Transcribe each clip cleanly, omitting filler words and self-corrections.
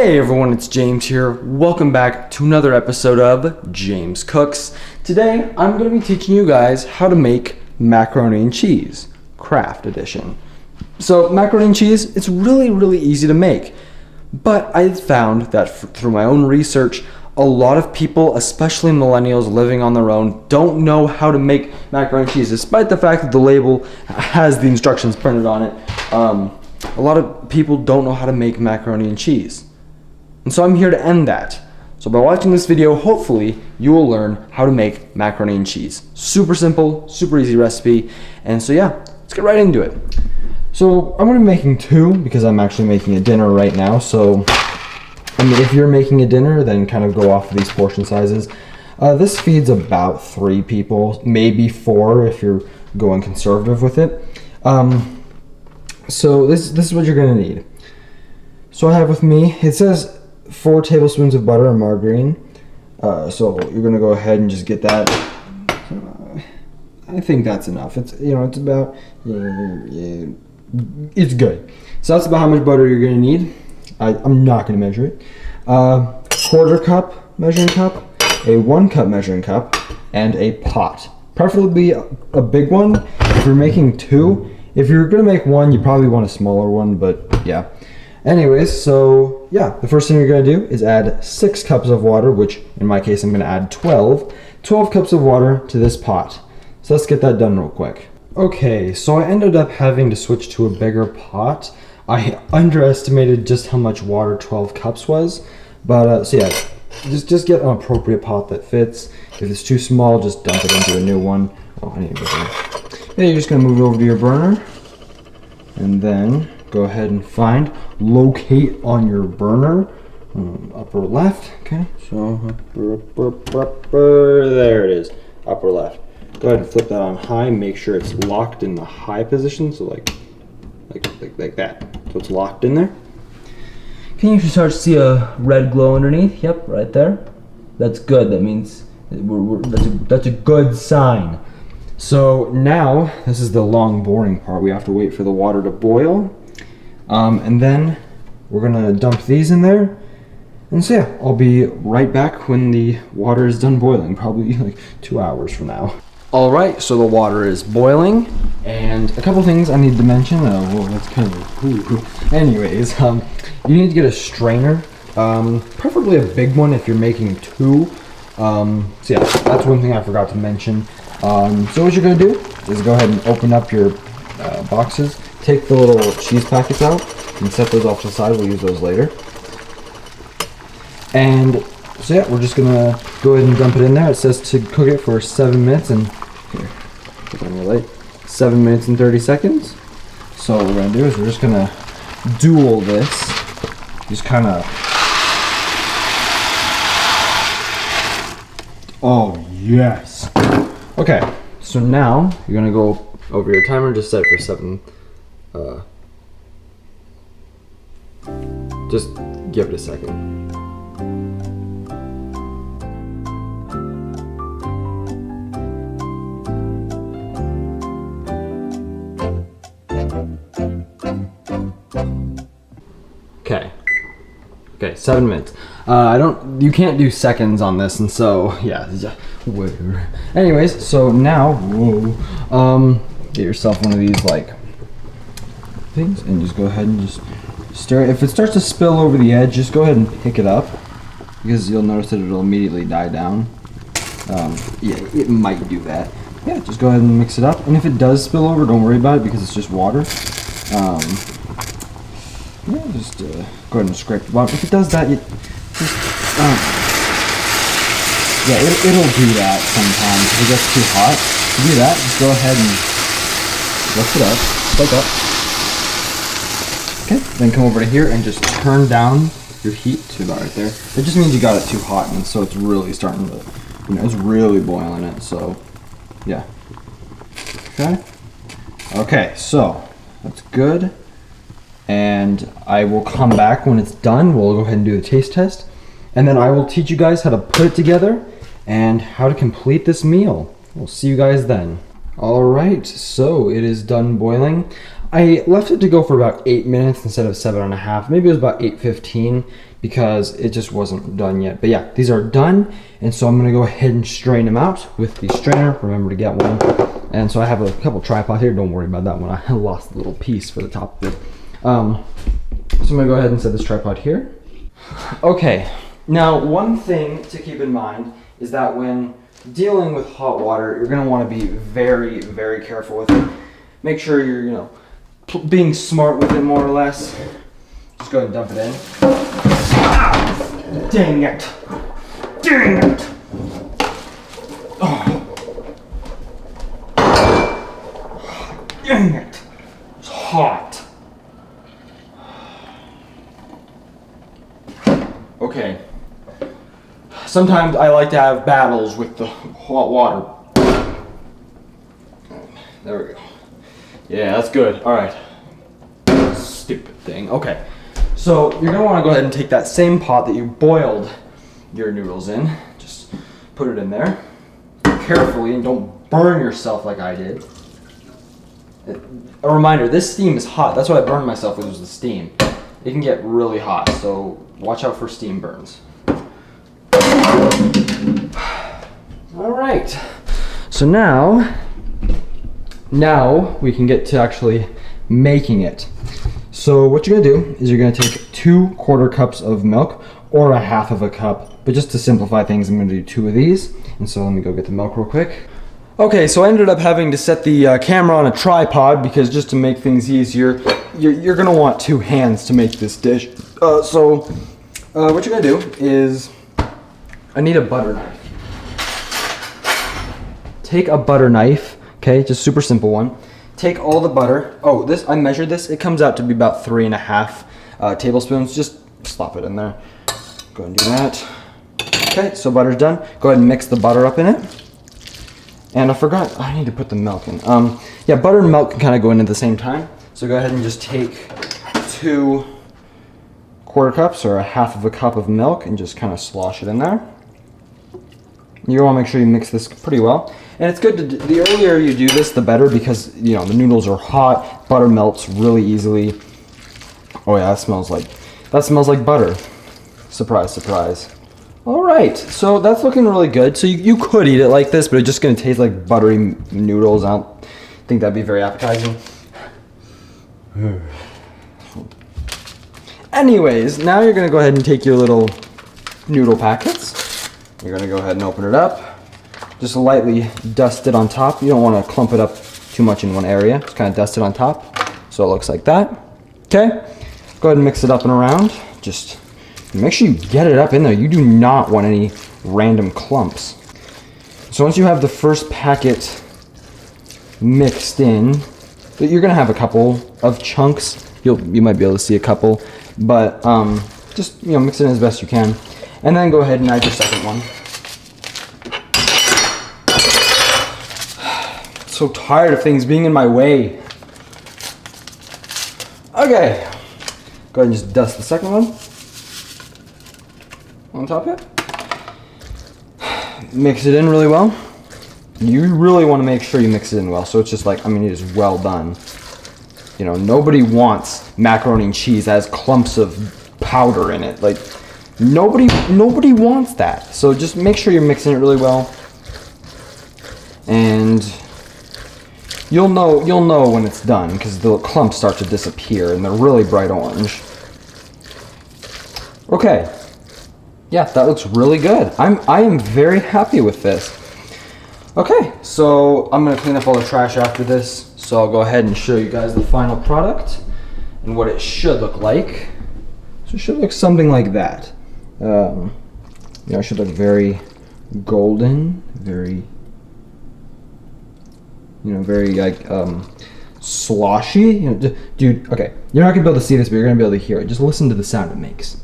Hey everyone, it's James here. Welcome back to another episode of James Cooks. Today, I'm going to be teaching you guys how to make macaroni and cheese, Kraft edition. So macaroni and cheese, it's really easy to make. But I found that through my own research, a lot of people, especially millennials living on their own, don't know how to make macaroni and cheese, despite the fact that the label has the instructions printed on it. A lot of people don't know how to make macaroni and cheese. And so I'm here to end that. So by watching this video, hopefully you will learn how to make macaroni and cheese. Super simple, super easy recipe. And so yeah, let's get right into it. So I'm gonna be making two because I'm actually making a dinner right now. So I mean, if you're making a dinner, then kind of go off of these portion sizes. This feeds about 3 people, maybe 4 if you're going conservative with it. So this is what you're gonna need. So I have with me, it says 4 tablespoons of butter or margarine. So you're gonna go ahead and just get that. I think that's enough. It's it's about it's good. So that's about how much butter you're gonna need. I'm not gonna measure it. 1/4 cup measuring cup, a 1 cup measuring cup, and a pot. Preferably a big one. If you're making 2. If you're gonna make 1, you probably want a smaller one, but yeah. Anyways, so yeah, the first thing you're gonna do is add 6 cups of water, which in my case I'm gonna add 12 cups of water to this pot. So let's get that done real quick. Okay, so I ended up having to switch to a bigger pot. I underestimated just how much water 12 cups was, but so yeah, just get an appropriate pot that fits. If it's too small, just dump it into a new one. Oh, I need to go there. Yeah, you're just gonna move it over to your burner, and then go ahead and locate on your burner, upper left. Okay, so there it is, upper left. Go ahead and flip that on high. Make sure it's locked in the high position, so like that. So it's locked in there. Can you start to see a red glow underneath? Yep, right there. That's good. That means that's a good sign. So now this is the long, boring part. We have to wait for the water to boil. And then we're gonna dump these in there. And so yeah, I'll be right back when the water is done boiling, probably like 2 hours from now. All right, so the water is boiling, and a couple things I need to mention. Well, that's kind of anyways, you need to get a strainer, preferably a big one if you're making 2. So yeah, that's one thing I forgot to mention. So what you're gonna do is go ahead and open up your boxes. Take the little cheese packets out and set those off to the side. We'll use those later. And so yeah, we're just gonna go ahead and dump it in there. It says to cook it for 7 minutes and here, put on your light. 7 minutes and 30 seconds. So what we're gonna do is we're just gonna dual this. Just kind of. Oh yes. Okay. So now you're gonna go over your timer. Just set it for 7. Just give it a second. Okay, 7 minutes. You can't do seconds on this, and so yeah, whatever. Anyways, so now, get yourself one of these like things, and just go ahead and just stir it. If it starts to spill over the edge, just go ahead and pick it up, because you'll notice that it'll immediately die down. Yeah, it might do that. Yeah, just go ahead and mix it up, and if it does spill over, don't worry about it because it's just water. Yeah, just go ahead and scrape the bottom. If it does that, you just yeah, it'll do that sometimes if it gets too hot. To do that, just go ahead and lift it up, like up. Okay, then come over to here and just turn down your heat to about right there. It just means you got it too hot, and so it's really starting to, it's really boiling it. So, yeah. Okay, so that's good. And I will come back when it's done. We'll go ahead and do the taste test, and then I will teach you guys how to put it together and how to complete this meal. We'll see you guys then. All right, so it is done boiling. I left it to go for about 8 minutes instead of 7.5. Maybe it was about 8:15. because it just wasn't done yet. But yeah, these are done, and so I'm gonna go ahead and strain them out with the strainer. Remember to get one. And so I have a couple tripods here. Don't worry about that one. I lost a little piece for the top of it. So I'm gonna go ahead and set this tripod here. Okay, now one thing to keep in mind is that when dealing with hot water, you're gonna wanna be very, very careful with it. Make sure you're, being smart with it more or less. Just go ahead and dump it in. Ah, dang it. Dang it. Oh. Dang it. It's hot. Okay. Sometimes I like to have battles with the hot water. There we go. Yeah, that's good. All right. Stupid thing. Okay. So you're gonna want to go ahead and take that same pot that you boiled your noodles in. Just put it in there carefully and don't burn yourself like I did. A reminder, this steam is hot. That's what I burned myself with, was the steam. It can get really hot, so watch out for steam burns. All right. So now we can get to actually making it. So what you're gonna do is you're gonna take 2 1/4 cups of milk or a 1/2 of a cup, but just to simplify things, I'm gonna do 2 of these. And so let me go get the milk real quick. Okay, so I ended up having to set the camera on a tripod because just to make things easier, you're gonna want 2 hands to make this dish. So what you're gonna do is, I need a butter knife. Take a butter knife, okay, just super simple one. Take all the butter. Oh, I measured this. It comes out to be about 3.5 tablespoons. Just slop it in there. Go ahead and do that. Okay, so butter's done. Go ahead and mix the butter up in it. And I forgot, I need to put the milk in. Yeah, butter and milk can kind of go in at the same time. So go ahead and just take 2 1/4 cups or a 1/2 of a cup of milk and just kind of slosh it in there. You want to make sure you mix this pretty well. And it's good to the earlier you do this, the better, because the noodles are hot. Butter melts really easily. Oh yeah, that smells like butter. Surprise, surprise. All right, so that's looking really good. So you could eat it like this, but it's just gonna taste like buttery noodles. I don't think that'd be very appetizing. Anyways, now you're gonna go ahead and take your little noodle packets. You're gonna go ahead and open it up. Just lightly dust it on top. You don't want to clump it up too much in one area. Just kind of dust it on top so it looks like that. Okay, go ahead and mix it up and around. Just make sure you get it up in there. You do not want any random clumps. So once you have the first packet mixed in, you're gonna have a couple of chunks. You might be able to see a couple, but just mix it in as best you can, and then go ahead and add your second one. So tired of things being in my way. Okay, go ahead and just dust the second one on top of it. Mix it in really well. You really want to make sure you mix it in well, so it's just like, it is well done. Nobody wants macaroni and cheese that has clumps of powder in it. Like, nobody wants that. So just make sure you're mixing it really well, and you'll know when it's done because the clumps start to disappear and they're really bright orange. Okay, yeah, that looks really good. I am very happy with this. Okay, so I'm gonna clean up all the trash after this. So I'll go ahead and show you guys the final product and what it should look like. So it should look something like that. It should look very golden, very like sloshy. Dude, okay, you're not gonna be able to see this, but you're gonna be able to hear it. Just listen to the sound it makes.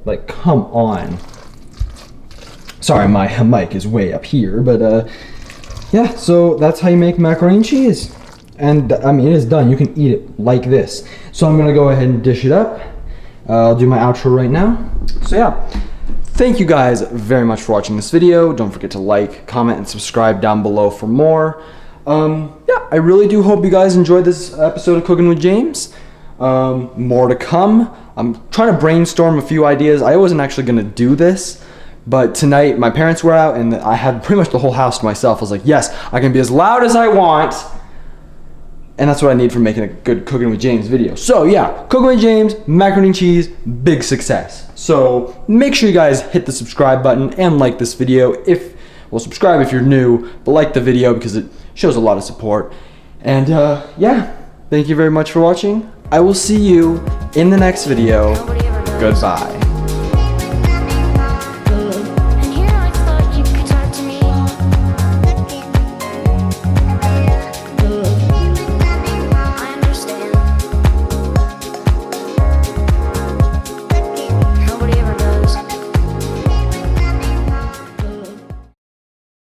Like, come on. Sorry, my mic is way up here, but yeah, so that's how you make macaroni and cheese. And it is done. You can eat it like this. So I'm gonna go ahead and dish it up. I'll do my outro right now. So yeah, thank you guys very much for watching this video. Don't forget to like, comment, and subscribe down below for more. Yeah, I really do hope you guys enjoyed this episode of Cooking with James. More to come. I'm trying to brainstorm a few ideas. I wasn't actually gonna do this, but tonight my parents were out and I had pretty much the whole house to myself. I was like, yes, I can be as loud as I want. And that's what I need for making a good Cooking with James video. So yeah, Cooking with James, macaroni and cheese, big success. So make sure you guys hit the subscribe button and like this video well, subscribe if you're new, but like the video because it shows a lot of support. And yeah, thank you very much for watching. I will see you in the next video. Goodbye.